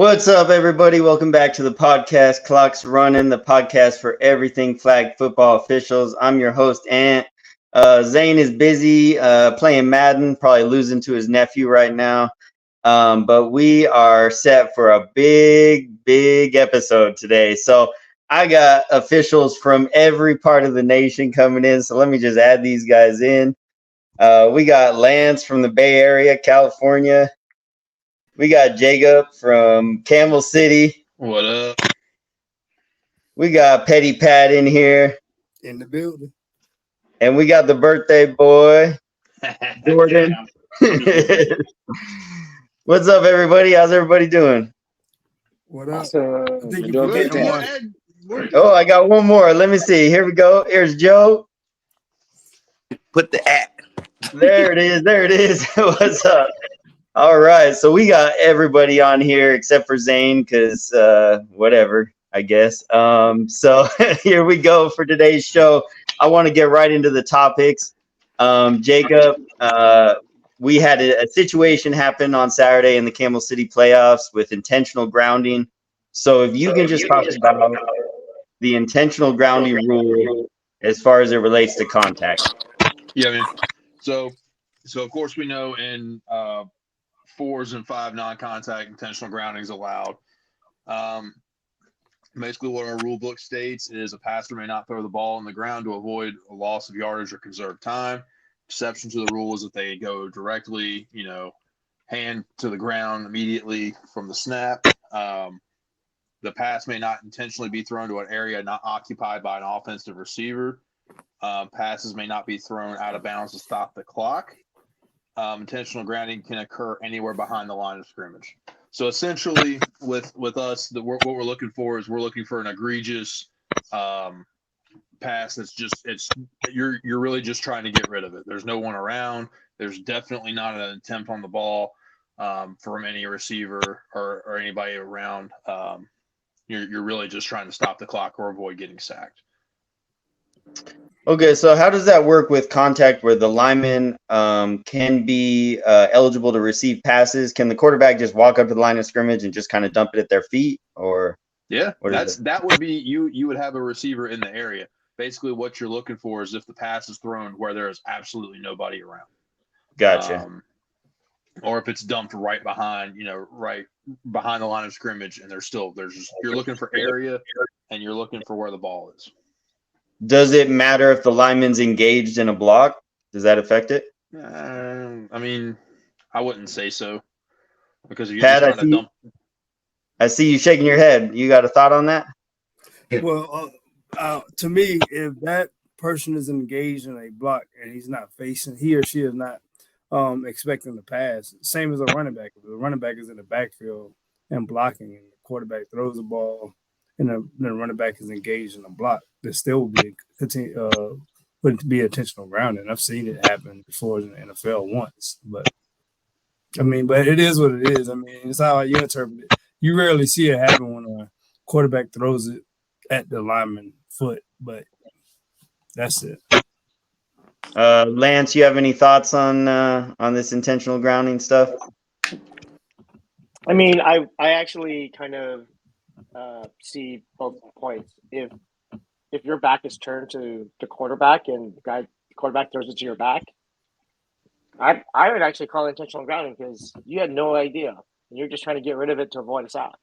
What's up, everybody? Welcome back to the podcast. Clock's running, the podcast for everything flag football officials. I'm your host, Ant. Zane is busy playing Madden, probably losing to his nephew right now. But we are set for a big episode today. So I got officials from every part of the nation coming in. So let me just add these guys in. We got Lance from the Bay Area, California. We got Jakob from Camel City. What up? We got Petty Pat in here. In the building. And we got the birthday boy, Jordan. What's up, everybody? How's everybody doing? What up? Awesome. I think you forgetting one. Oh, I got one more. Let me see. Here we go. Here's Joe. Put the at. There it is. There it is. What's up? All right. So we got everybody on here except for Zane because whatever, I guess. So here we go for today's show. I want to get right into the topics. Jakob, we had a situation happen on Saturday in the Camel City Playoffs with intentional grounding. So if you can just talk about the intentional grounding rule as far as it relates to contact. Yeah, man. So of course we know in 4s and 5 non-contact intentional grounding is allowed. Basically what our rule book states is a passer may not throw the ball on the ground to avoid a loss of yardage or conserve time. Exception to the rule is that they go directly, hand to the ground immediately from the snap. The pass may not intentionally be thrown to an area not occupied by an offensive receiver. Passes may not be thrown out of bounds to stop the clock. Intentional grounding can occur anywhere behind the line of scrimmage. So essentially, with us, what we're looking for is we're looking for an egregious pass that's you're really just trying to get rid of it. There's no one around. There's definitely not an attempt on the ball from any receiver or anybody around. You're really just trying to stop the clock or avoid getting sacked. Okay, so how does that work with contact where the lineman can be eligible to receive passes? Can the quarterback just walk up to the line of scrimmage and just kind of dump it at their feet? Or that would be you would have a receiver in the area. Basically what you're looking for is if the pass is thrown where there is absolutely nobody around. Gotcha. Or if it's dumped right behind the line of scrimmage and you're looking for area and you're looking for where the ball is. Does it matter if the lineman's engaged in a block? Does that affect it? I mean, I wouldn't say so because you're Pat, just trying to dump. I see you shaking your head. You got a thought on that? Well, to me, if that person is engaged in a block and he or she is not expecting the pass, same as a running back. If the running back is in the backfield and blocking, and the quarterback throws the ball, and the running back is engaged in a block, there still would be intentional grounding. I've seen it happen before in the NFL once, but it is what it is. I mean, it's how you interpret it. You rarely see it happen when a quarterback throws it at the lineman's foot, but that's it. Lance, you have any thoughts on this intentional grounding stuff? I mean, I actually kind of see both points. If your back is turned to the quarterback and the quarterback throws it to your back, I would actually call it intentional grounding because you had no idea and you're just trying to get rid of it to avoid a sack.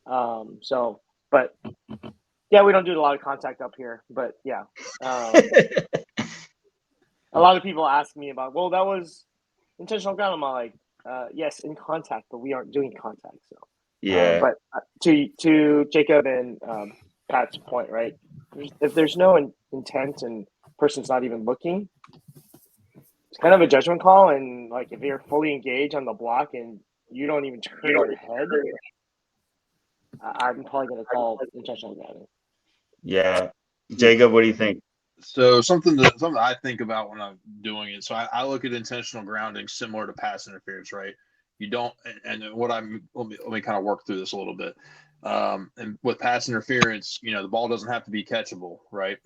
But yeah, we don't do a lot of contact up here, but yeah. A lot of people ask me about, well, that was intentional grounding. I'm like, yes, in contact, but we aren't doing contact. So yeah. But to Jakob and Pat's point, right? If there's no intent and person's not even looking, it's kind of a judgment call. And like if you're fully engaged on the block and you don't even turn your head, I'm probably going to call intentional grounding. Yeah, Jakob, what do you think? So something I think about when I'm doing it. So I look at intentional grounding similar to pass interference, right? You don't, and let me kind of work through this a little bit. And with pass interference, the ball doesn't have to be catchable, right?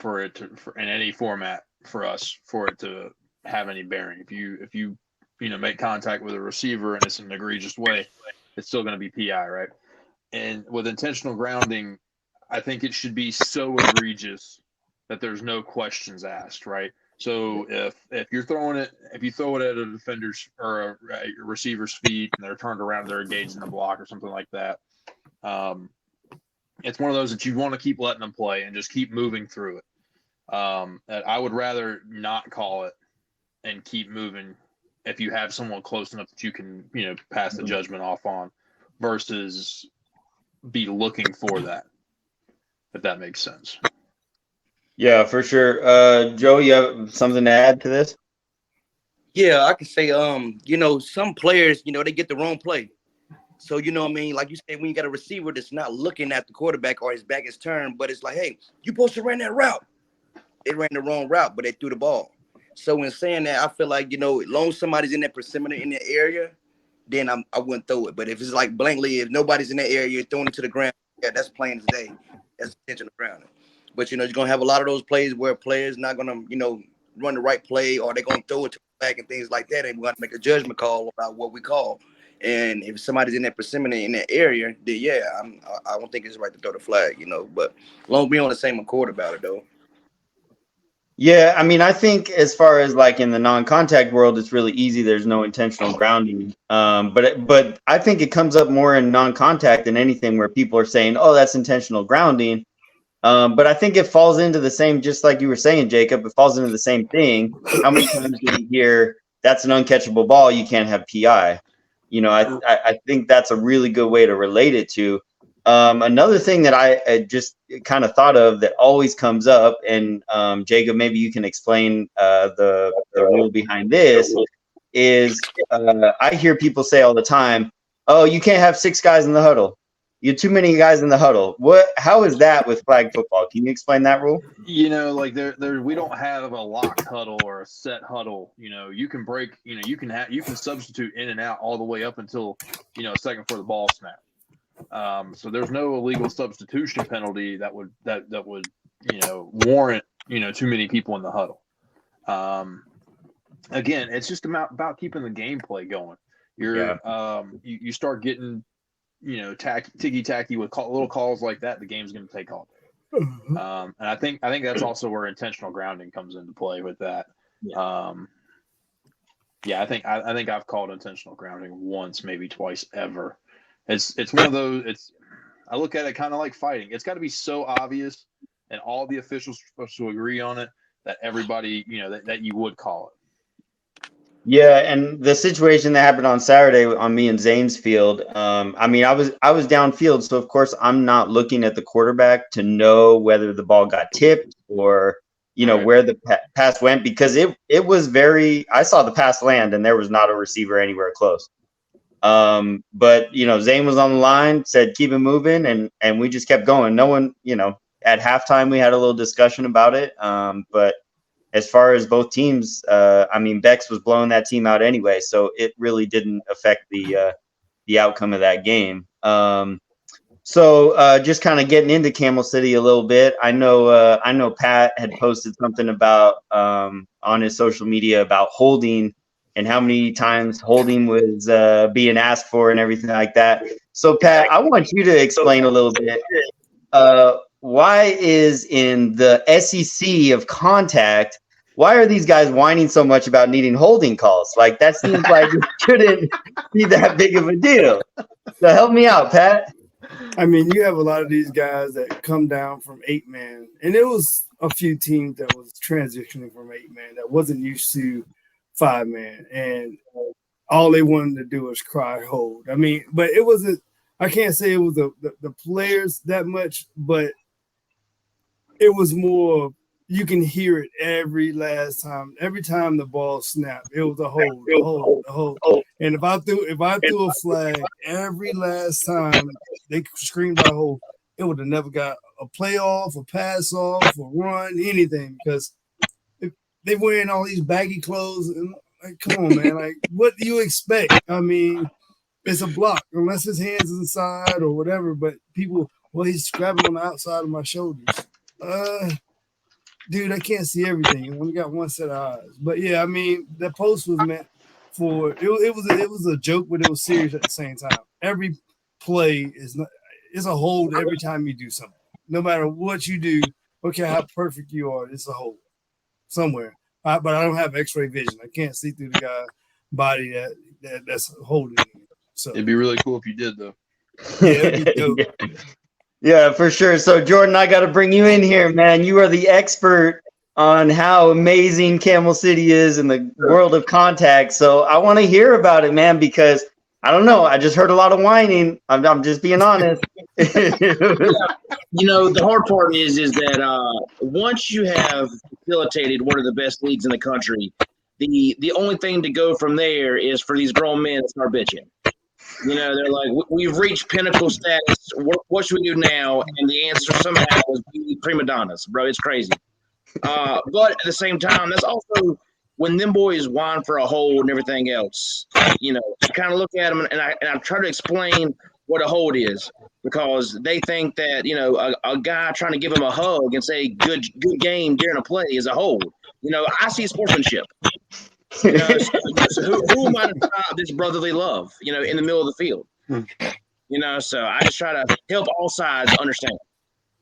For it to, in any format for us, for it to have any bearing. If you make contact with a receiver and it's in an egregious way, it's still going to be PI, right? And with intentional grounding, I think it should be so egregious that there's no questions asked, right? So if you're throwing it, if you throw it at a defender's or a receiver's feet and they're turned around, they're engaged in the block or something like that, it's one of those that you want to keep letting them play and just keep moving through it. I would rather not call it and keep moving if you have someone close enough that you can, pass the judgment off on, versus be looking for that, if that makes sense. Yeah, for sure. Joe, you have something to add to this? Yeah, I could say, some players, they get the wrong play. So, you know what I mean? Like you said, when you got a receiver that's not looking at the quarterback or his back is turned, but it's like, hey, you supposed to run that route. They ran the wrong route, but they threw the ball. So in saying that, I feel like, as long as somebody's in that perimeter in that area, then I wouldn't throw it. But if it's like blankly, if nobody's in that area, you're throwing it to the ground, yeah, that's plain as day. That's intentional grounding. But, you're going to have a lot of those plays where players not going to, run the right play, or they're going to throw it to the back and things like that. And we're going to make a judgment call about what we call. And if somebody's in that perimeter in that area, then, yeah, I don't think it's right to throw the flag, But as long as we're on the same accord about it, though. Yeah, I mean, I think as far as like in the non-contact world, it's really easy. There's no intentional grounding. But I think it comes up more in non-contact than anything, where people are saying, "Oh, that's intentional grounding." But I think it falls into the same, just like you were saying, Jacob. It falls into the same thing. How many times do we hear that's an uncatchable ball? You can't have PI. I think that's a really good way to relate it to. Another thing that I just kind of thought of that always comes up, and Jacob, maybe you can explain the rule behind this, is I hear people say all the time, "Oh, you can't have 6 guys in the huddle. You have too many guys in the huddle." How is that with flag football? Can you explain that rule? Like we don't have a locked huddle or a set huddle. You can break. You can substitute in and out all the way up until a second before the ball snap. So there's no illegal substitution penalty that would warrant too many people in the huddle. Again, it's just about keeping the gameplay going. You start getting ticky tacky with little calls like that, the game's going to take off. And I think that's also where intentional grounding comes into play with that. I think I've called intentional grounding once, maybe twice ever. It's one of those. I look at it kind of like fighting. It's got to be so obvious, and all the officials are supposed to agree on it, that everybody that you would call it. Yeah, and the situation that happened on Saturday on me and Zane's field, I was downfield, so of course I'm not looking at the quarterback to know whether the ball got tipped or Right. where the pass went, because it was I saw the pass land and there was not a receiver anywhere close. But Zane was on the line, said keep it moving, and we just kept going. No one, at halftime we had a little discussion about it, but as far as both teams, Bex was blowing that team out anyway, so it really didn't affect the outcome of that game. So just kind of getting into Camel City a little bit. I know Pat had posted something about on his social media about holding and how many times holding was being asked for and everything like that. So Pat, I want you to explain a little bit. Why is in the SEC of contact, why are these guys whining so much about needing holding calls? Like, that seems like it shouldn't be that big of a deal. So help me out, Pat. I mean, you have a lot of these guys that come down from 8-man, and it was a few teams that was transitioning from 8-man that wasn't used to 5-man, and all they wanted to do was cry hold. I mean, but it wasn't. I can't say it was the players that much, but it was more. You can hear it every last time. Every time the ball snapped, it was a hold. And if I threw a flag every last time they screamed out hold, it would have never got a playoff, a pass off, a run, anything, because they wearing all these baggy clothes. And like, come on, man! Like, what do you expect? I mean, it's a block unless his hands is inside or whatever. But people, he's grabbing on the outside of my shoulders. Dude, I can't see everything. You only got one set of eyes. But yeah, the post was meant for it was a joke, but it was serious at the same time. every play is a hold every time you do something. No matter what you do, okay, how perfect you are, it's a hold somewhere. But I don't have X-ray vision. I can't see through the guy's body that's holding him. So It'd be really cool if you did, though. yeah, it'd be dope. Yeah, for sure. So, Jordan, I got to bring you in here, man. You are the expert on how amazing Camel City is in the world of contact. So, I want to hear about it, man, because I don't know. I just heard a lot of whining. I'm just being honest. You know, the hard part is that once you have facilitated one of the best leagues in the country, the only thing to go from there is for these grown men to start bitching. You know, they're like, we've reached pinnacle status. What should we do now? And the answer somehow is we need prima donnas, bro. It's crazy. But at the same time, that's also when them boys whine for a hold and everything else. You know, I kind of look at them and I try to explain what a hold is, because they think that, you know, a guy trying to give him a hug and say good game during a play is a hold. You know, I see sportsmanship. You know, so who am I to stop this brotherly love, you know, in the middle of the field? You know, so I just try to help all sides understand.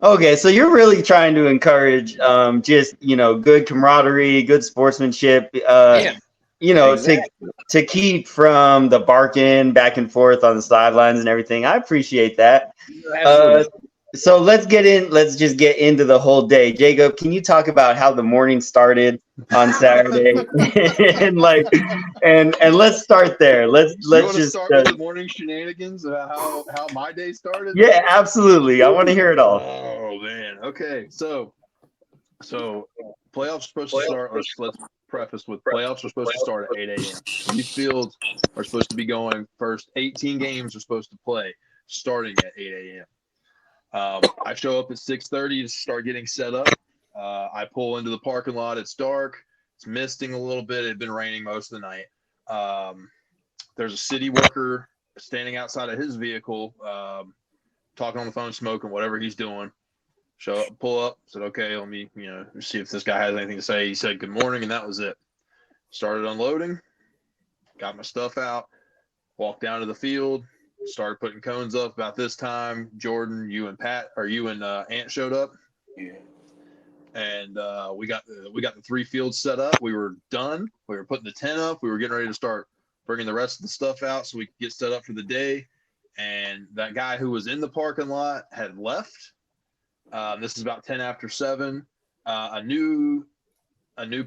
Okay, so you're really trying to encourage just, you know, good camaraderie, good sportsmanship, Yeah, you know, exactly. to keep from the barking back and forth on the sidelines and everything. I appreciate that. Absolutely. So let's just get into the whole day. Jacob, can you talk about how the morning started on Saturday? and let's start there. Let's just start with the morning shenanigans about how my day started. Yeah, absolutely. I want to hear it all. Oh man. Okay. So playoffs are supposed to start. Let's preface with playoffs are supposed to start at 8 a.m. These fields are supposed to be going first. 18 games are supposed to play starting at 8 a.m. I show up at 6:30 to start getting set up. I pull into the parking lot. It's dark. It's misting a little bit. It had been raining most of the night. There's a city worker standing outside of his vehicle, talking on the phone, smoking, whatever he's doing. Pull up, said, okay, let me, see if this guy has anything to say. He said, good morning, and that was it. Started unloading, got my stuff out, walked down to the field, started putting cones up. About this time, Jordan, you and Ant showed up. Yeah. And we got the 3 fields set up. We were done. We were putting the tent up. We were getting ready to start bringing the rest of the stuff out so we could get set up for the day. And that guy who was in the parking lot had left. This is about 10 after 7. A new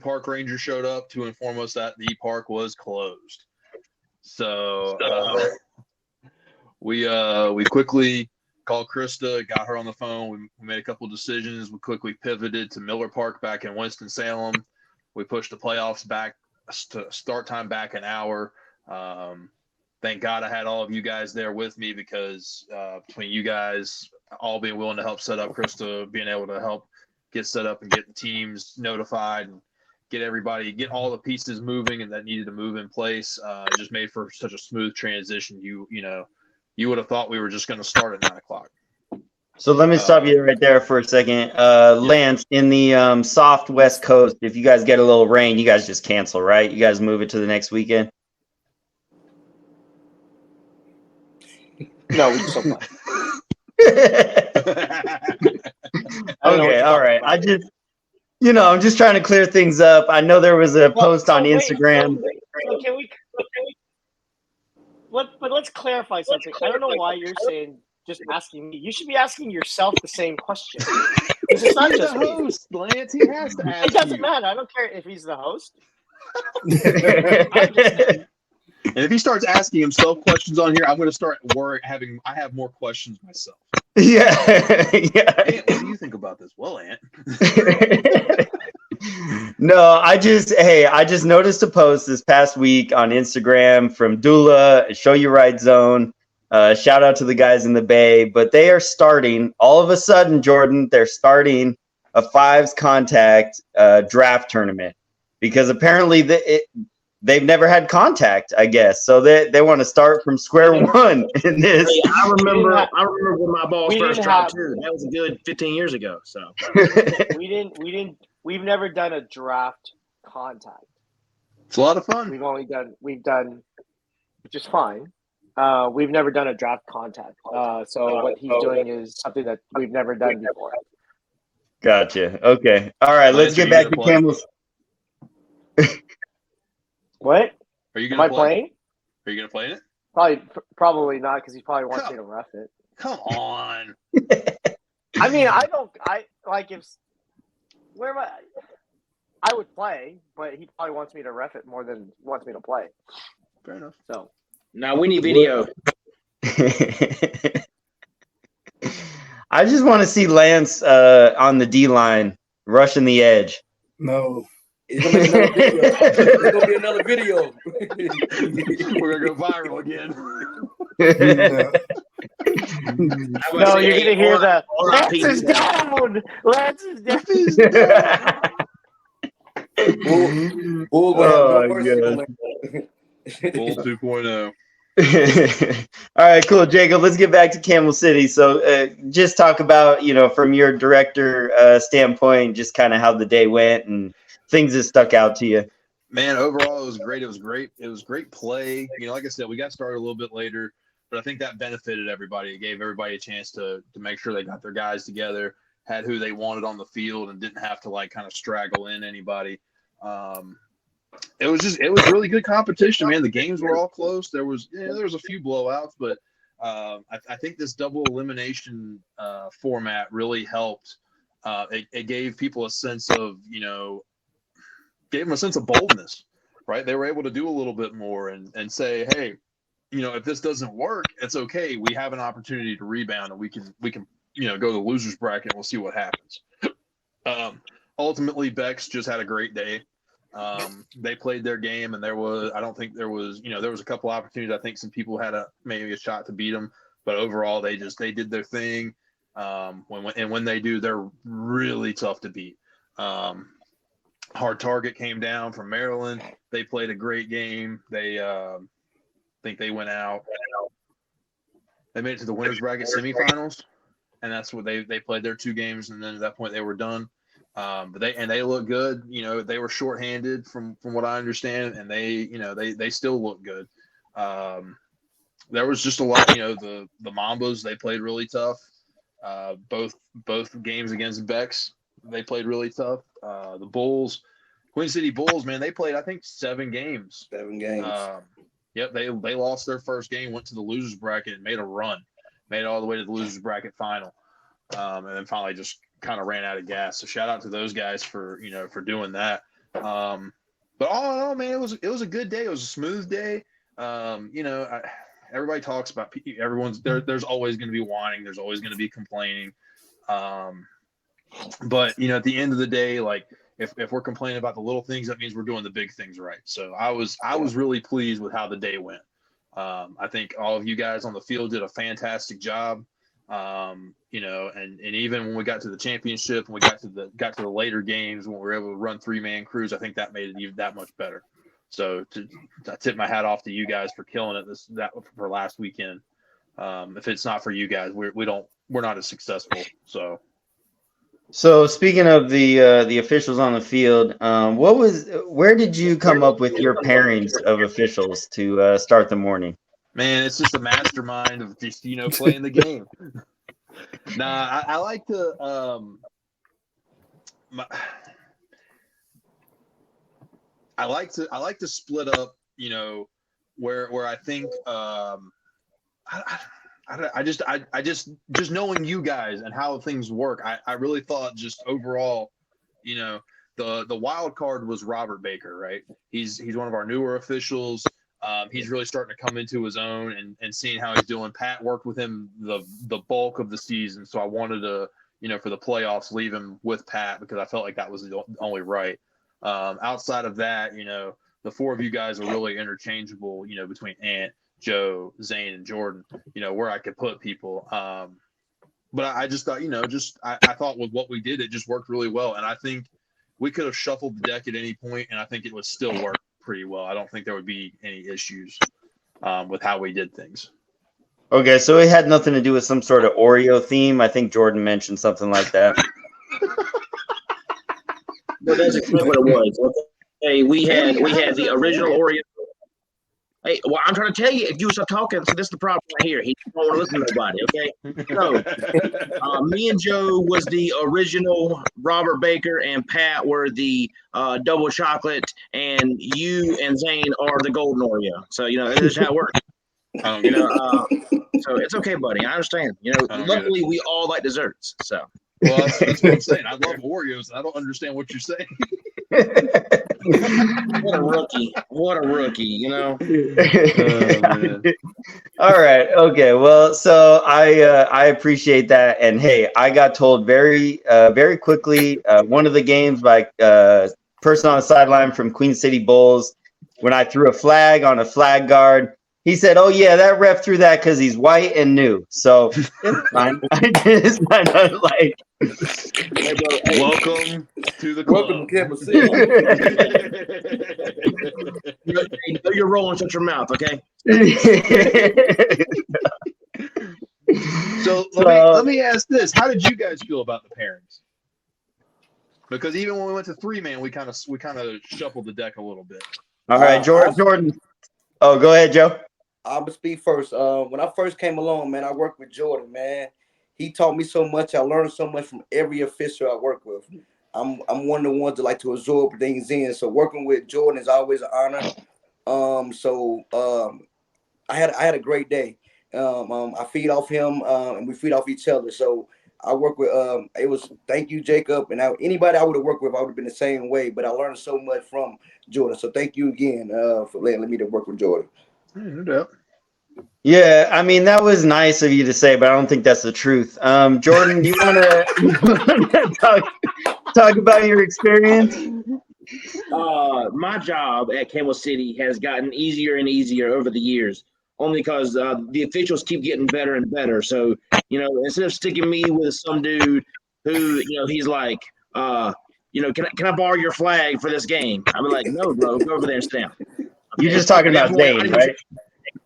park ranger showed up to inform us that the park was closed. So we quickly called Krista, got her on the phone. We made a couple of decisions. We quickly pivoted to Miller Park back in Winston-Salem. We pushed the playoffs back to start time back an hour. Thank God I had all of you guys there with me, because between you guys all being willing to help set up, Krista being able to help get set up and get the teams notified and get all the pieces moving and that needed to move in place, it just made for such a smooth transition. You would have thought we were just going to start at 9 o'clock. So let me stop you right there for a second. Lance, in the soft West Coast, if you guys get a little rain, you guys just cancel, right? You guys move it to the next weekend? No, we still play. Okay, all right. I'm just trying to clear things up. I know there was a post on Instagram. But let's clarify something. I don't know why you're saying just asking me. You should be asking yourself the same question. Because it's not just the me. host, Lance. He has to ask. It doesn't matter. I don't care if he's the host. I'm just And if he starts asking himself questions on here, I'm going to start I have more questions myself. Yeah. Ant, what do you think about this? Well, Ant. No, I just noticed a post this past week on Instagram from Dula, Show You Right Zone. Shout out to the guys in the Bay, but they are starting all of a sudden, Jordan, they're starting a 5s contact draft tournament, because apparently they've never had contact, I guess. So they want to start from square one in this. Hey, I remember when my balls first dropped too. That was a good 15 years ago. So we've never done a draft contact. It's a lot of fun. We've done, which is fine. We've never done a draft contact. So what he's doing is something that we've never done before. Gotcha. Okay. All right. Let's Lance, are get you back gonna to play? Camels. What? Are you Am gonna I play? playing? Are you gonna play in it? Probably not, because he probably wants me to ref it. Come on. I mean, I like if where am I? I would play, but he probably wants me to ref it more than wants me to play. Fair enough. So Now we need video. I just want to see Lance on the D line rushing the edge. No. It's gonna be another video. We're gonna go viral again. No. no, you're gonna hear the Lance RIP. is down. Lance is down. Bull gonna have no mercy on God. Bull 2.0. All right, cool, Jacob. Let's get back to Camel City. So, just talk about, from your director standpoint, just kind of how the day went and things that stuck out to you. Man, overall, it was great. It was great play. Like I said, we got started a little bit later, but I think that benefited everybody. It gave everybody a chance to make sure they got their guys together, had who they wanted on the field, and didn't have to kind of straggle in anybody. It was really good competition, man. The games were all close. There was a few blowouts, but I think this double elimination format really helped. It gave people a sense of gave them a sense of boldness, right? They were able to do a little bit more and say, hey, if this doesn't work, it's okay. We have an opportunity to rebound, and we can go to the losers bracket and we'll see what happens. Ultimately, Bex just had a great day. They played their game, and there was a couple opportunities. I think some people had maybe a shot to beat them, but overall they did their thing. When they do, they're really tough to beat. Hard Target came down from Maryland. They played a great game. They think they went out. They made it to the winners bracket semifinals, and that's what they played their 2 games, and then at that point they were done. But they look good. They were shorthanded from what I understand, and they still look good. There was just a lot. The Mambas, they played really tough. Both games against Bex, they played really tough. The Bulls, Queen City Bulls, man, they played I think 7 games. 7 games. Yep, they lost their first game, went to the losers bracket, and made a run, made it all the way to the losers bracket final, and then finally just kind of ran out of gas. So shout out to those guys for doing that. But all in all, man, it was a good day. It was a smooth day. Everybody talks about everyone's there. There's always going to be whining. There's always going to be complaining. But at the end of the day, if we're complaining about the little things, that means we're doing the big things right. So I was really pleased with how the day went. I think all of you guys on the field did a fantastic job. And even when we got to the championship and we got to the later games when we were able to run 3-man crews, I think that made it even that much better. So I tip my hat off to you guys for killing it for last weekend. If it's not for you guys, we're not as successful. So speaking of the officials on the field, where did you come up with your pairings of officials to start the morning? Man, it's just a mastermind of just playing the game. Nah, I like to I like to split up, where I think I just knowing you guys and how things work, I really thought just overall, the wild card was Robert Baker, right? He's one of our newer officials. He's really starting to come into his own and seeing how he's doing. Pat worked with him the bulk of the season, so I wanted to, for the playoffs, leave him with Pat because I felt like that was the only right. Outside of that, the 4 of you guys are really interchangeable, between Ant, Joe, Zane, and Jordan, where I could put people. But I just thought, I thought with what we did, it just worked really well. And I think we could have shuffled the deck at any point, and I think it would still work pretty well. I don't think there would be any issues with how we did things. Okay, so it had nothing to do with some sort of Oreo theme. I think Jordan mentioned something like that. Well, that's exactly what it was. Okay, we had the original Oreo. Hey, well, I'm trying to tell you, if you stop talking, so this is the problem right here. He don't want to listen to nobody, okay? So, me and Joe was the original Robert Baker, and Pat were the double chocolate, and you and Zane are the golden Oreo. So, this is how it works. I don't get it. So it's okay, buddy. I understand. Luckily, we all like desserts, so. Well, that's what I'm saying. I love Oreos. I don't understand what you're saying. What a rookie, Oh, All right. Okay. Well, so I appreciate that, and hey, I got told very quickly one of the games by person on the sideline from Queen City Bulls when I threw a flag on a flag guard. He said, "Oh yeah, that ref threw that because he's white and new." So it's fine. I just kind of like. Hey, bro, welcome to the club. Welcome to Camel City. know your role and shut your mouth, okay? So let me ask this: how did you guys feel about the pairings? Because even when we went to 3-man, we kind of shuffled the deck a little bit. All right, Jordan. Oh, go ahead, Joe. I'm gonna speak first. When I first came along, man, I worked with Jordan, man. He taught me so much. I learned so much from every official I work with. I'm one of the ones that like to absorb things in. So working with Jordan is always an honor. I had a great day. I feed off him, and we feed off each other. So I work with. It was thank you, Jacob, and anybody I would have worked with, I would have been the same way. But I learned so much from Jordan. So thank you again for letting me to work with Jordan. No doubt. Yeah, I mean that was nice of you to say, but I don't think that's the truth. Jordan, you want to talk about your experience? My job at Camel City has gotten easier and easier over the years, only because the officials keep getting better and better. So, instead of sticking me with some dude who, he's like, can I borrow your flag for this game? I'm like, no, bro, go over there and stand. You're just talking about Zane, right?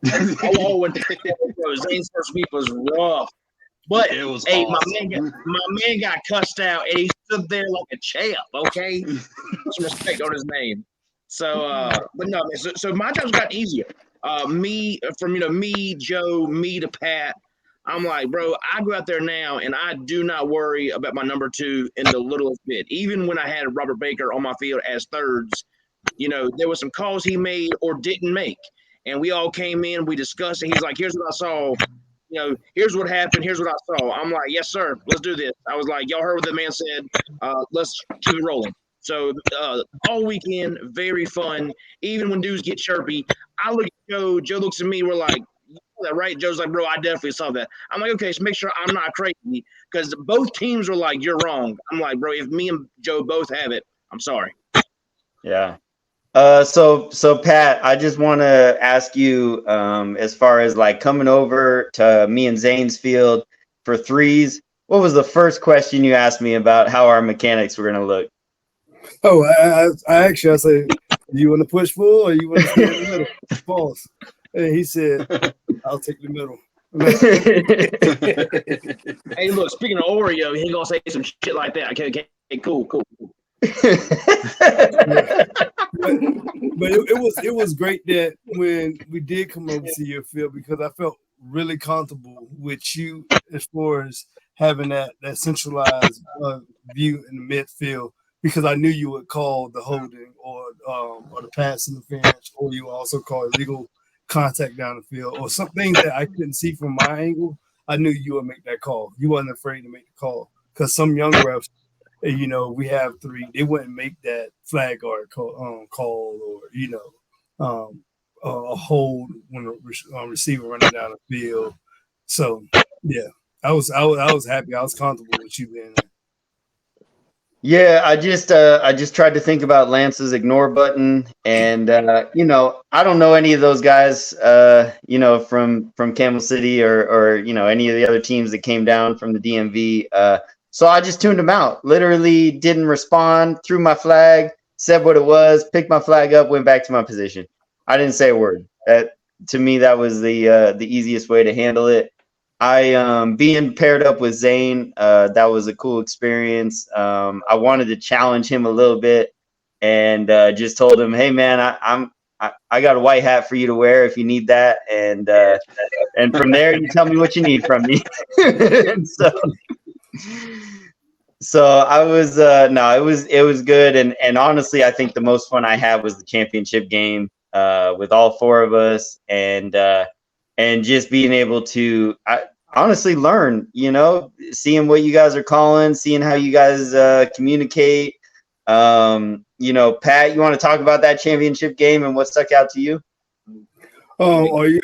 Zane's first week was rough. But it was hey, awesome. my man got cussed out, and he stood there like a champ. Okay, some respect on his name. So, but no, so my job's got easier. Me, Joe, me to Pat. I'm like, bro, I go out there now, and I do not worry about my number two in the littlest bit. Even when I had Robert Baker on my field as thirds, there were some calls he made or didn't make, and we all came in, we discussed it. He's like, here's what I saw. Here's what happened. Here's what I saw. I'm like, yes, sir. Let's do this. I was like, y'all heard what the man said. Let's keep it rolling. So all weekend, very fun. Even when dudes get chirpy, I look at Joe. Joe looks at me. We're like, that right? Joe's like, bro, I definitely saw that. I'm like, okay, so make sure I'm not crazy, because both teams were like, you're wrong. I'm like, bro, if me and Joe both have it, I'm sorry. Yeah. So Pat, I just want to ask you, as far as like coming over to me and Zane's field for threes, what was the first question you asked me about how our mechanics were going to look? Oh, I said, do you want to push full or you want to stay in the middle? Pause. And he said, I'll take the middle. Hey, look, speaking of Oreo, he gonna say some shit like that. Okay, cool. But it was great that when we did come over to your field, because I felt really comfortable with you as far as having that centralized view in the midfield, because I knew you would call the holding or the pass interference, or you also call illegal contact down the field, or something that I couldn't see from my angle. I knew you would make that call. You wasn't afraid to make the call, because some young refs, we have three, they wouldn't make that flag guard call or a hold when a receiver running down the field. So yeah, I was happy. I was comfortable with you being there. Yeah, I just tried to think about Lance's ignore button, and I don't know any of those guys, from Camel City or any of the other teams that came down from the DMV. So I just tuned him out. Literally didn't respond. Threw my flag, said what it was, picked my flag up, went back to my position. I didn't say a word. To me, that was the easiest way to handle it. Being paired up with Zane, that was a cool experience. I wanted to challenge him a little bit, and just told him, hey man, I got a white hat for you to wear if you need that, and from there you tell me what you need from me. And so I was no, it was good, and honestly, I think the most fun I had was the championship game with all four of us, and just being able to honestly learn, seeing what you guys are calling, seeing how you guys communicate. Pat, you want to talk about that championship game and what stuck out to you? Let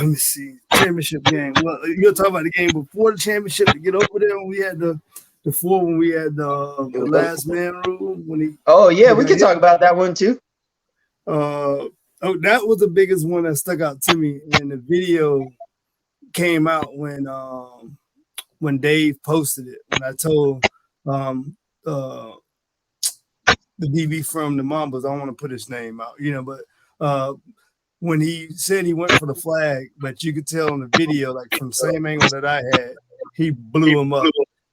me see. Championship game. Well, you're talking about the game before the championship to get over there when we had the when we had the last man rule. We could talk about that one too. That was the biggest one that stuck out to me, and the video came out when Dave posted it. When I told the DB from the Mambas, I don't want to put his name out, but when he said he went for the flag, but you could tell in the video, like from the same angle that I had, he blew him up.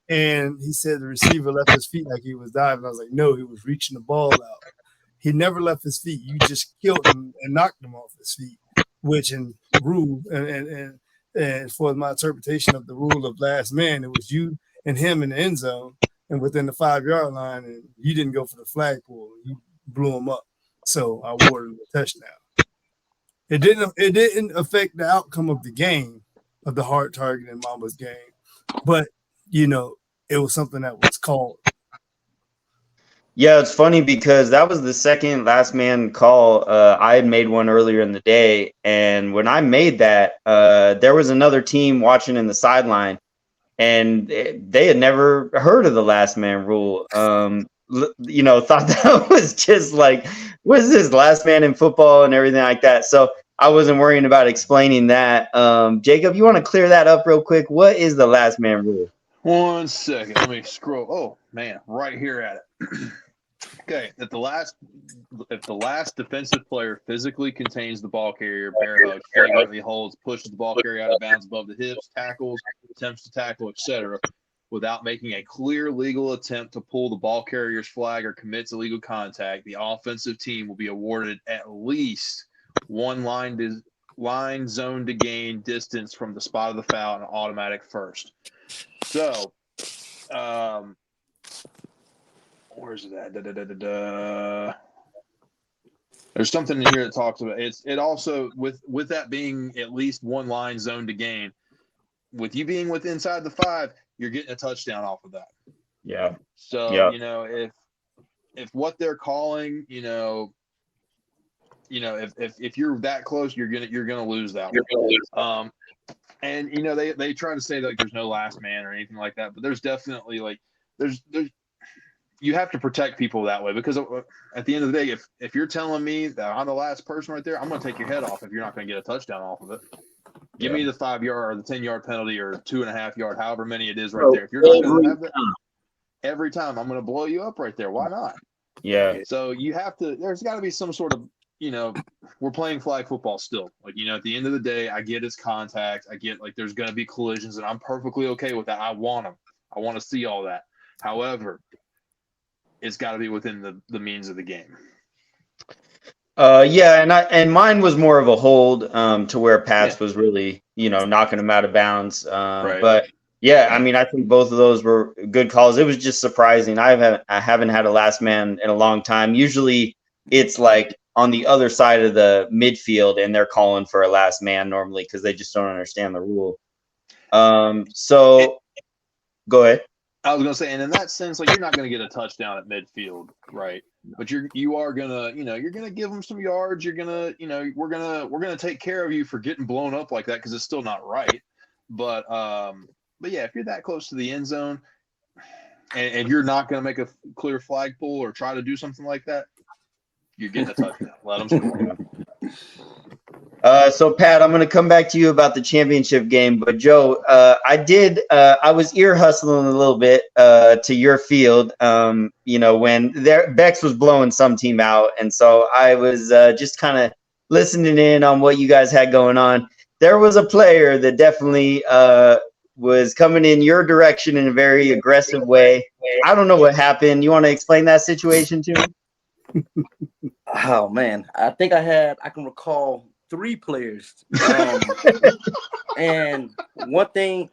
And he said the receiver left his feet like he was diving. I was like, no, he was reaching the ball out. He never left his feet. You just killed him and knocked him off his feet, which in rule and for my interpretation of the rule of last man, it was you and him in the end zone and within the 5-yard line, and you didn't go for the flagpole. You blew him up. So I awarded him a touchdown. It didn't affect the outcome of the game, of the hard target in Mamba's game, but it was something that was called. Yeah, it's funny because that was the second last man call. I had made one earlier in the day, and when I made that, there was another team watching in the sideline, and they had never heard of the last man rule. Thought that was just like, what is this, last man in football and everything like that. So I wasn't worrying about explaining that. Jacob, you want to clear that up real quick? What is the last man rule? 1 second. Let me scroll. Oh man, right here at it. Okay, if the last defensive player physically contains the ball carrier, bear hugs, flagrantly holds, pushes the ball carrier out of bounds above the hips, tackles, attempts to tackle, etc., without making a clear legal attempt to pull the ball carrier's flag or commits illegal contact, the offensive team will be awarded at least one line zone to gain distance from the spot of the foul and automatic first. So, where's it at? There's something in here that talks about it also with that being at least one line zone to gain. With you being inside the 5, you're getting a touchdown off of that. Yeah. So if what they're calling, if you're that close, you're gonna lose that one. And they try to say like there's no last man or anything like that, but there's definitely there's you have to protect people that way, because at the end of the day, if you're telling me that I'm the last person right there, I'm going to take your head off if you're not going to get a touchdown off of it. Give me the 5-yard or the 10-yard penalty or 2.5 yard, however many it is right there. If you're not going to have that every time, I'm going to blow you up right there. Why not? Yeah. So you have to. There's got to be some sort of we're playing flag football still. At the end of the day, I get it's contact. I get there's going to be collisions, and I'm perfectly okay with that. I want them. I want to see all that. However, it's got to be within the means of the game. And mine was more of a hold to where Pat's was really knocking him out of bounds. Right. But yeah, I mean, I think both of those were good calls. It was just surprising. I haven't had a last man in a long time. Usually it's like on the other side of the midfield, and they're calling for a last man normally because they just don't understand the rule. So go ahead. I was gonna say, and in that sense, you're not gonna get a touchdown at midfield, right? But you are gonna, you're gonna give them some yards. You're gonna, we're gonna take care of you for getting blown up like that because it's still not right. But yeah, if you're that close to the end zone, and you're not gonna make a clear flag pull or try to do something like that, you're getting a touchdown. Let them score. So Pat, I'm going to come back to you about the championship game, but Joe, I was ear hustling a little bit to your field, when Bex was blowing some team out, and so I was just kind of listening in on what you guys had going on. There was a player that definitely was coming in your direction in a very aggressive way. I don't know what happened. You want to explain that situation to me? Oh man, I think I can recall 3 players. And one thing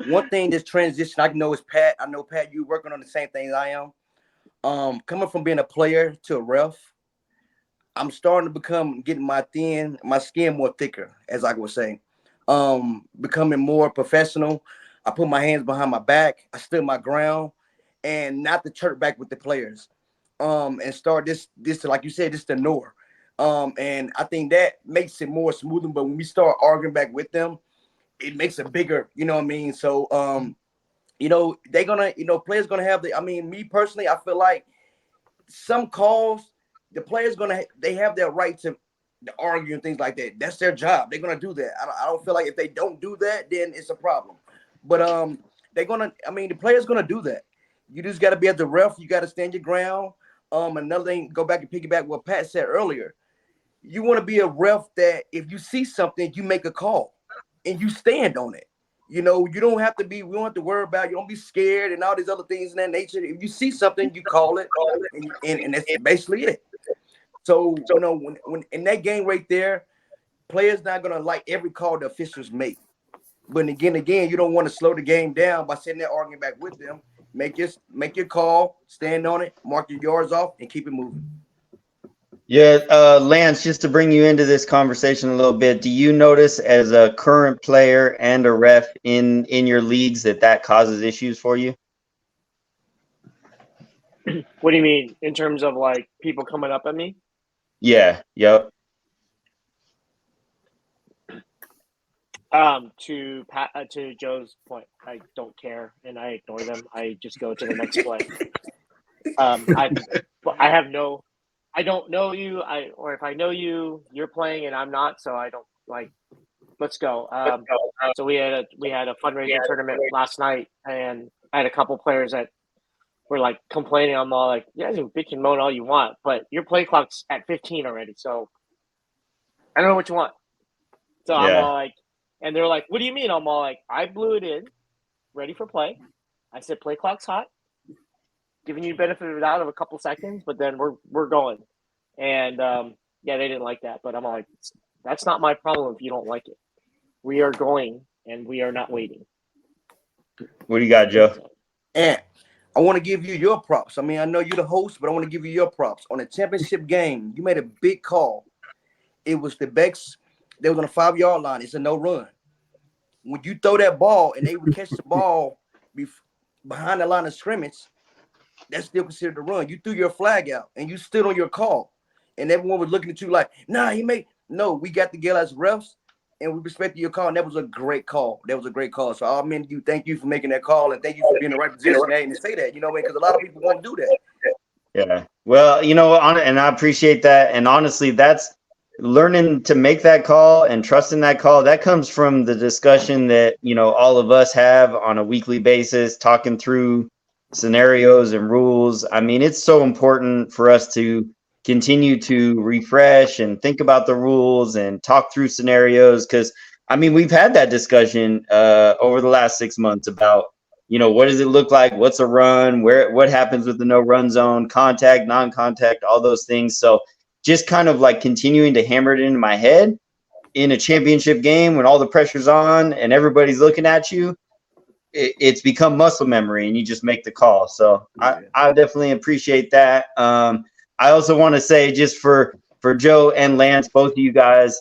this transition I know is Pat. I know Pat, you working on the same thing I am. Coming from being a player to a ref, I'm starting to getting my skin more thicker, as I would say. Becoming more professional. I put my hands behind my back. I stood my ground, and not to chirp back with the players. And start this like you said, this the norm. And I think that makes it more smoother. But when we start arguing back with them, it makes it bigger. You know what I mean? So they're gonna, players gonna have the. I mean, me personally, I feel like some calls, the players they have their right to argue and things like that. That's their job. They're gonna do that. I don't feel like if they don't do that, then it's a problem. But the players gonna do that. You just gotta be at the ref. You gotta stand your ground. Another thing, go back and piggyback what Pat said earlier. You want to be a ref that if you see something, you make a call and you stand on it. You don't have to be. We don't have to worry about. You don't be scared and all these other things in that nature. If you see something, you call it, and that's basically it. So when in that game right there, players not gonna like every call the officials make. But again, you don't want to slow the game down by sitting there arguing back with them. Make your call, stand on it, mark your yards off, and keep it moving. Yeah, Lance, just to bring you into this conversation a little bit, do you notice as a current player and a ref in your leagues that causes issues for you? What do you mean in terms of like people coming up at me? Yeah, yep. To Joe's point, I don't care and I ignore them. I just go to the next play. I don't know you. Or if I know you, you're playing and I'm not, so I don't like. Let's go. So we had a fundraising tournament last night, and I had a couple players that were like complaining. I'm all like, you guys can bitch and moan all you want, but your play clock's at 15 already, so I don't know what you want. So I'm all like, and they're like, what do you mean? I'm all like, I blew it in, ready for play. I said play clock's hot, giving you the benefit of the doubt of a couple seconds, but then we're going. And they didn't like that, but I'm all like, that's not my problem if you don't like it. We are going and we are not waiting. What do you got, Joe? And I want to give you your props. I mean, I know you're the host, but I want to give you your props. On a championship game, you made a big call. It was the Becks. They was on the 5-yard line. It's a no run. When you throw that ball and they would catch the ball behind the line of scrimmage, that's still considered a run. You threw your flag out and you stood on your call. And everyone was looking at you like, nah, no, we got together as refs and we respected your call. And that was a great call. So all men, thank you for making that call and thank you for being in the right position and say that, because a lot of people won't do that. Yeah. Well, and I appreciate that. And honestly, that's learning to make that call and trusting that call. That comes from the discussion that, all of us have on a weekly basis, talking through scenarios and rules. I mean, it's so important for us to continue to refresh and think about the rules and talk through scenarios. Cause I mean, we've had that discussion over the last 6 months about, what does it look like? What's a run? What happens with the no run zone, contact, non-contact, all those things. So just kind of like continuing to hammer it into my head in a championship game when all the pressure's on and everybody's looking at you, it's become muscle memory and you just make the call. So I definitely appreciate that. I also want to say just for Joe and Lance, both of you guys,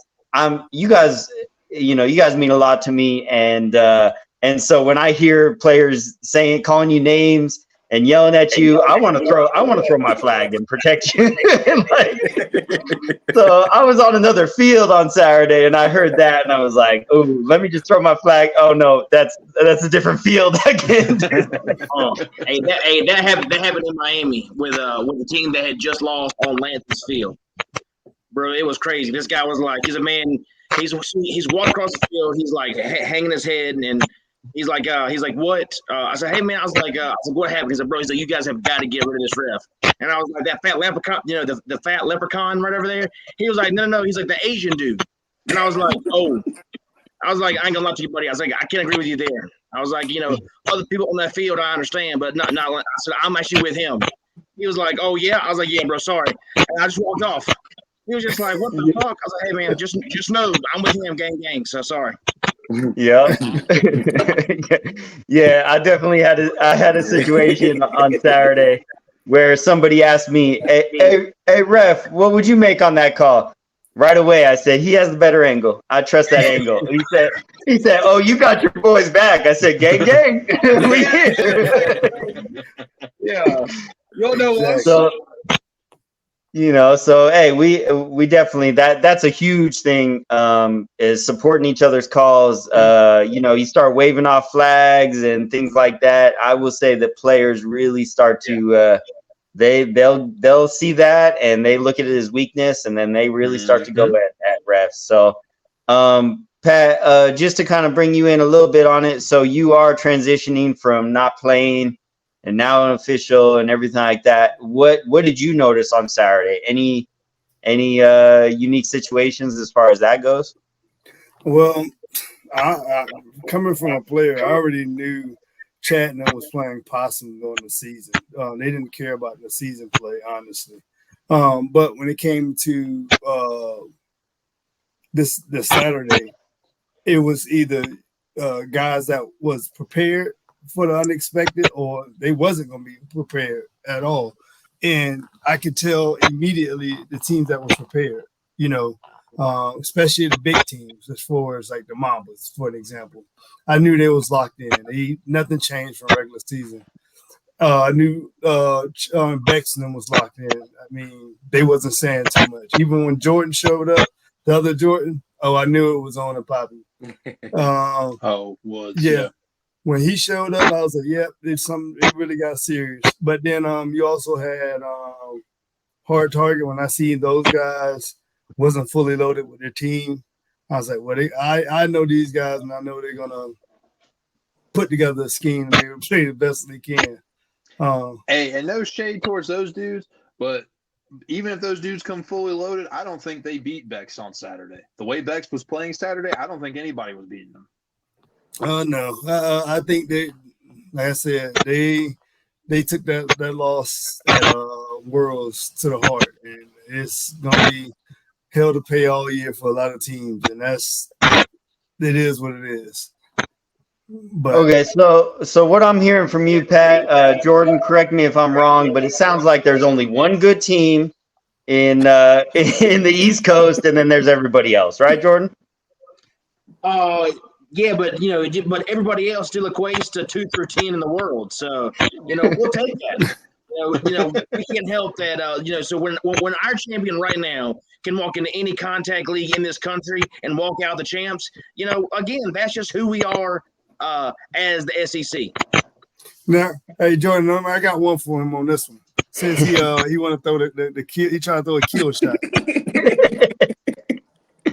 you guys mean a lot to me. And so when I hear players calling you names and yelling at you, I want to throw my flag and protect you. So I was on another field on Saturday and I heard that and I was like, oh, let me just throw my flag. Oh no, that's a different field again. That happened in Miami with the team that had just lost on Lance's field. Bro, it was crazy. This guy was like, he's a man. He's walking across the field. He's like hanging his head and he's like, what? I said, hey man, I was like, what happened? He said, bro, you guys have got to get rid of this ref. And I was like, that fat leprechaun, the fat leprechaun right over there. He was like, no. He's like the Asian dude. And I was like, oh. I was like, I ain't gonna lie to you, buddy. I was like, I can't agree with you there. I was like, other people on that field, I understand, but not. I said, I'm actually with him. He was like, oh yeah. I was like, yeah, bro, sorry. And I just walked off. He was just like, "What the fuck?" I was like, "Hey man, just know I'm with him, gang. So sorry." Yeah. Yeah, I definitely had a situation on Saturday where somebody asked me, hey, ref, what would you make on that call? Right away, I said, he has the better angle. I trust that angle. He said, oh, you got your boys back. I said, gang. We did. Yeah. You'll know what? So, so hey, we definitely that's a huge thing, is supporting each other's calls. You start waving off flags and things like that. I will say that players really start to they'll see that and they look at it as weakness, and then they really start to go at refs. So Pat, just to kind of bring you in a little bit on it, so you are transitioning from not playing and now an official and everything like that. What did you notice on Saturday? Any unique situations as far as that goes? Well, I coming from a player, I already knew Chattanooga was playing possum during the season. They didn't care about the season play, honestly. But when it came to this Saturday, it was either guys that was prepared for the unexpected, or they wasn't going to be prepared at all. And I could tell immediately the teams that were prepared, especially the big teams, as far as like the Mambas, for an example. I knew they was locked in. Nothing changed from regular season. I knew Bexton was locked in. I mean, they wasn't saying too much. Even when Jordan showed up, the other Jordan, I knew it was on and popping. Yeah. When he showed up, I was like, "Yep, it really got serious." But then you also had Hard Target. When I seen those guys wasn't fully loaded with their team, I was like, "Well, I know these guys, and I know they're gonna put together a scheme and they're gonna play the best they can." Hey, and no shade towards those dudes, but even if those dudes come fully loaded, I don't think they beat Bex on Saturday. The way Bex was playing Saturday, I don't think anybody was beating them. No, I think they, like I said, they took that loss at Worlds to the heart, and it's gonna be hell to pay all year for a lot of teams, and it is what it is. But okay, so what I'm hearing from you, Pat, Jordan, correct me if I'm wrong, but it sounds like there's only one good team in in the East Coast, and then there's everybody else, right, Jordan? Yeah, but but everybody else still equates to 2 through 10 in the world. So we'll take that. We can't help that. So when our champion right now can walk into any contact league in this country and walk out the champs, again, that's just who we are as the SEC. Now, hey Jordan, I got one for him on this one. Since he want to throw the kill, he tried to throw a kill shot.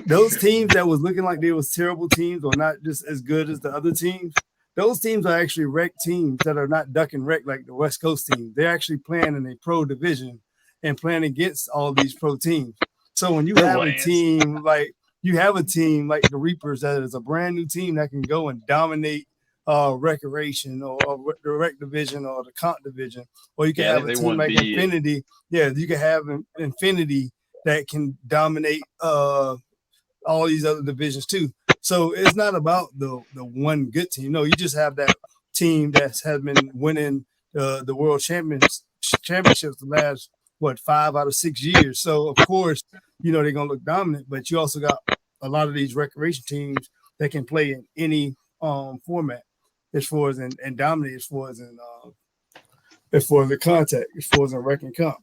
Those teams that was looking like they was terrible teams or not just as good as the other teams, those teams are actually rec teams that are not duck and rec like the West Coast team. They're actually playing in a pro division and playing against all these pro teams. So when you have a team like the Reapers, that is a brand new team that can go and dominate recreation or the rec division or the comp division, or you can have a team like Infinity. Yeah, you can have Infinity that can dominate all these other divisions too. So it's not about the one good team. No, you just have that team that has been winning the world championships the last 5 out of 6 years. So of course, they're gonna look dominant, but you also got a lot of these recreation teams that can play in any format as far as and dominate as far as the contact, as far as in rec and comp.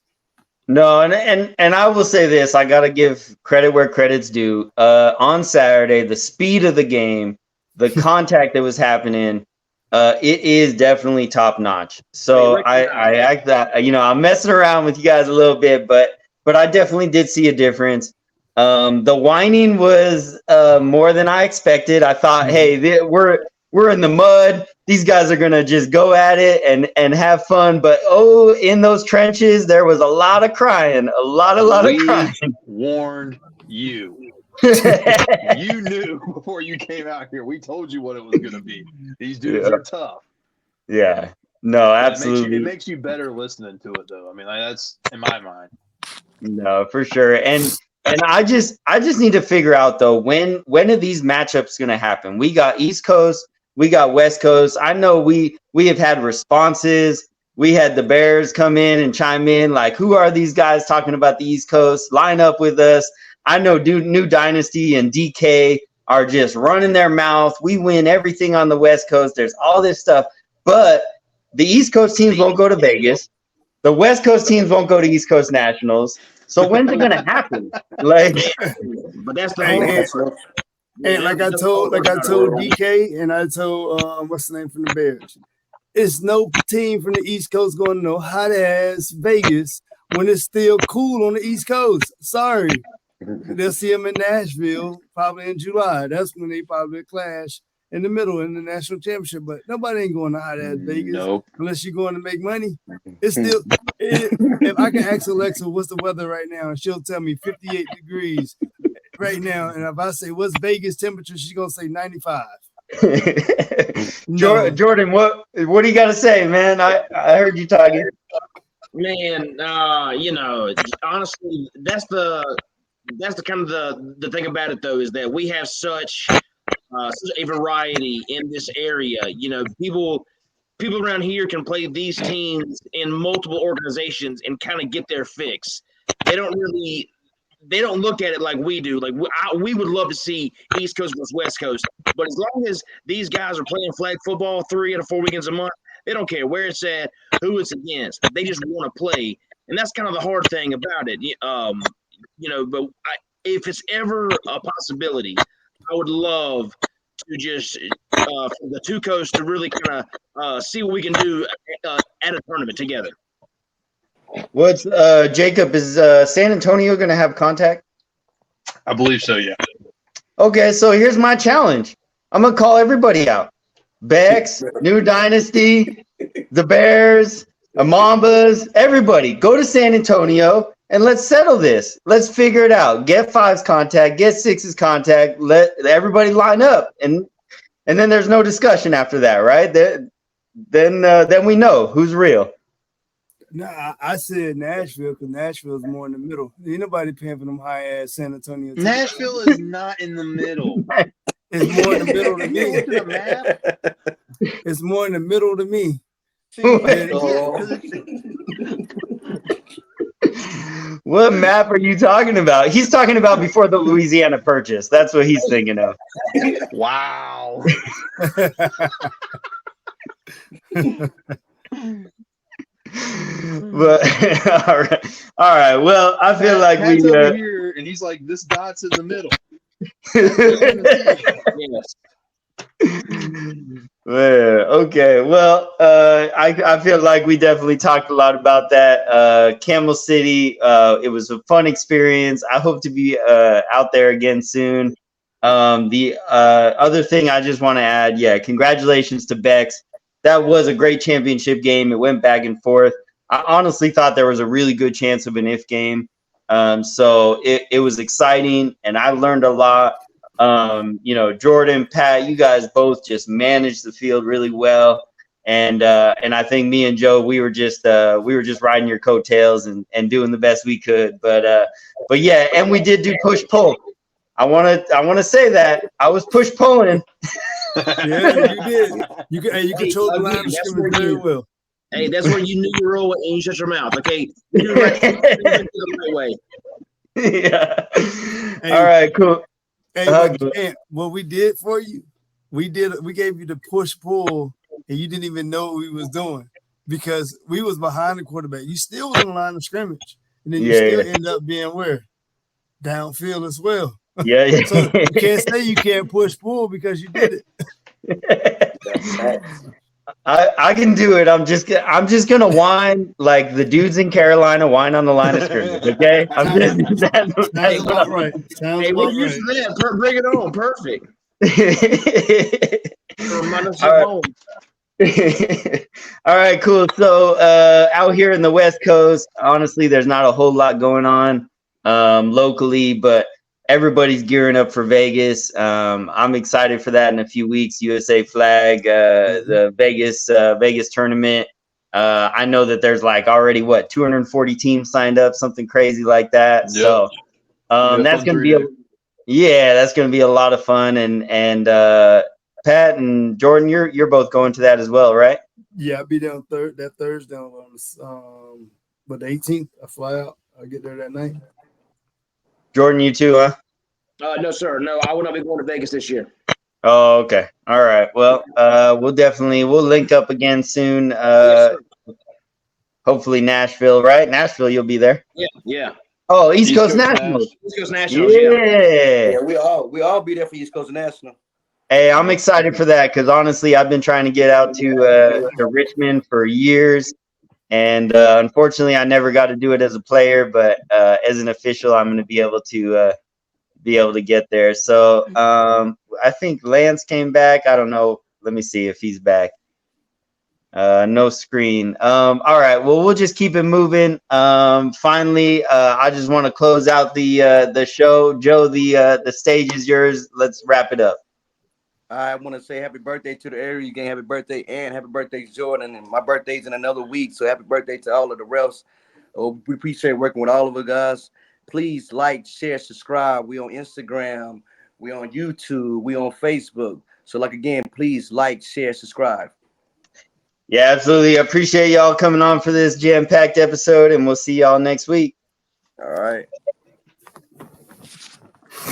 No, and I will say this, I gotta give credit where credit's due. On Saturday, the speed of the game, the contact that was happening, it is definitely top notch. So I act that I'm messing around with you guys a little bit, but I definitely did see a difference. The whining was more than I expected. I thought, hey, we're in the mud. These guys are gonna just go at it and have fun. But in those trenches, there was a lot of crying. A lot of crying. Warned you. You knew before you came out here. We told you what it was gonna be. These dudes are tough. Yeah. No, absolutely. It makes you better listening to it, though. I mean, that's in my mind. No, for sure. And I just need to figure out though when are these matchups going to happen? We got East Coast, we got West Coast. I know we have had responses. We had the Bears come in and chime in like, who are these guys talking about the East Coast? Line up with us. I know New Dynasty and DK are just running their mouth. We win everything on the West Coast. There's all this stuff, but the East Coast teams won't go to Vegas. The West Coast teams won't go to East Coast Nationals. So when's it gonna happen? Like, but that's the whole. And like I told DK and I told what's the name from the Bears, it's no team from the East Coast going to no hot ass Vegas when it's still cool on the East Coast. Sorry, they'll see them in Nashville probably in July. That's when they probably clash in the middle in the national championship. But nobody ain't going to hot ass Vegas unless you're going to make money. It's still. If I can ask Alexa what's the weather right now, and she'll tell me 58 degrees right now, and if I say what's Vegas temperature, she's gonna say 95. Jordan, what do you got to say, man? I heard you talking. Man, honestly, that's the kind of the thing about it though, is that we have such a variety in this area. You know, people around here can play these teams in multiple organizations and kind of get their fix. They don't look at it like we do. Like we would love to see East Coast versus West Coast, but as long as these guys are playing flag football 3 out of 4 weekends a month, they don't care where it's at, who it's against. They just want to play, and that's kind of the hard thing about it. But if it's ever a possibility, I would love to just for the two coasts to really kind of see what we can do at a tournament together. What's Jacob, is San Antonio going to have contact? I believe so, yeah. Okay, so here's my challenge. I'm going to call everybody out. Bex, New Dynasty, the Bears, Mambas, everybody. Go to San Antonio and let's settle this. Let's figure it out. Get 5's contact, get 6's contact, let everybody line up. And then there's no discussion after that, right? Then we know who's real. No, I said Nashville because Nashville is more in the middle. Ain't nobody paying for them high ass San Antonio. Nashville is not in the middle. It's more in the middle to me. It's more in the middle to me. What map are you talking about? He's talking about before the Louisiana Purchase. That's what he's thinking of. Wow. But all right. Well, I feel like Pat's we over here, and he's like, this dot's in the middle. Yes. Okay. Well, I feel like we definitely talked a lot about that. Camel City. It was a fun experience. I hope to be out there again soon. The other thing I just want to add, congratulations to Bex. That was a great championship game. It went back and forth. I honestly thought there was a really good chance of an if game. So it was exciting, and I learned a lot. Jordan, Pat, you guys both just managed the field really well. And I think me and Joe, we were just riding your coattails and doing the best we could. But yeah, and we did do push pull. I want to say that I was push pulling. Yeah, you did. You controlled the line of scrimmage very well. Hey, that's where you knew your role and you shut your mouth. Okay, you're right the right way. Yeah. Hey, all right, cool. Hey, what we did for you, we gave you the push pull, and you didn't even know what we was doing because we was behind the quarterback. You still was on the line of scrimmage, and then you still end up being where downfield as well. Yeah. So you can't say you can't push pull because you did it. I can do it. I'm just gonna whine like the dudes in Carolina whine on the line of scrimmage. Okay, that's about right. Hey, we're used to that. Bring it on. Perfect. All right, cool. So out here in the West Coast, honestly, there's not a whole lot going on locally, but everybody's gearing up for Vegas. I'm excited for that in a few weeks. USA Flag, the Vegas tournament. I know that there's like already 240 teams signed up, something crazy like that. Yep. So that's going to be that's going to be a lot of fun. And Pat and Jordan, you're both going to that as well, right? Yeah, I'll be down that Thursday on the 18th. I fly out. I'll get there that night. Jordan, you too, huh? No, sir. No, I will not be going to Vegas this year. Oh, okay. All right. Well, we'll link up again soon. Yes, Hopefully Nashville, right? Nashville, you'll be there. yeah. Oh, East Coast Nationals. East Coast Nationals, Yeah. we all be there for East Coast National. Hey, I'm excited for that because honestly, I've been trying to get out to Richmond for years, and unfortunately, I never got to do it as a player. But as an official, I'm going to be able to get there. So I think Lance came back. I don't know. Let me see if he's back. No screen. All right. Well, we'll just keep it moving. Finally, I just want to close out the show. Joe, the stage is yours. Let's wrap it up. I want to say happy birthday to the area gang. Happy birthday, and happy birthday, Jordan. And my birthday's in another week, so happy birthday to all of the refs. Oh, we appreciate working with all of you guys. Please like, share, subscribe. We on Instagram, we on YouTube, we on Facebook. So, again, please like, share, subscribe. Yeah, absolutely. I appreciate y'all coming on for this jam-packed episode, and we'll see y'all next week. All right.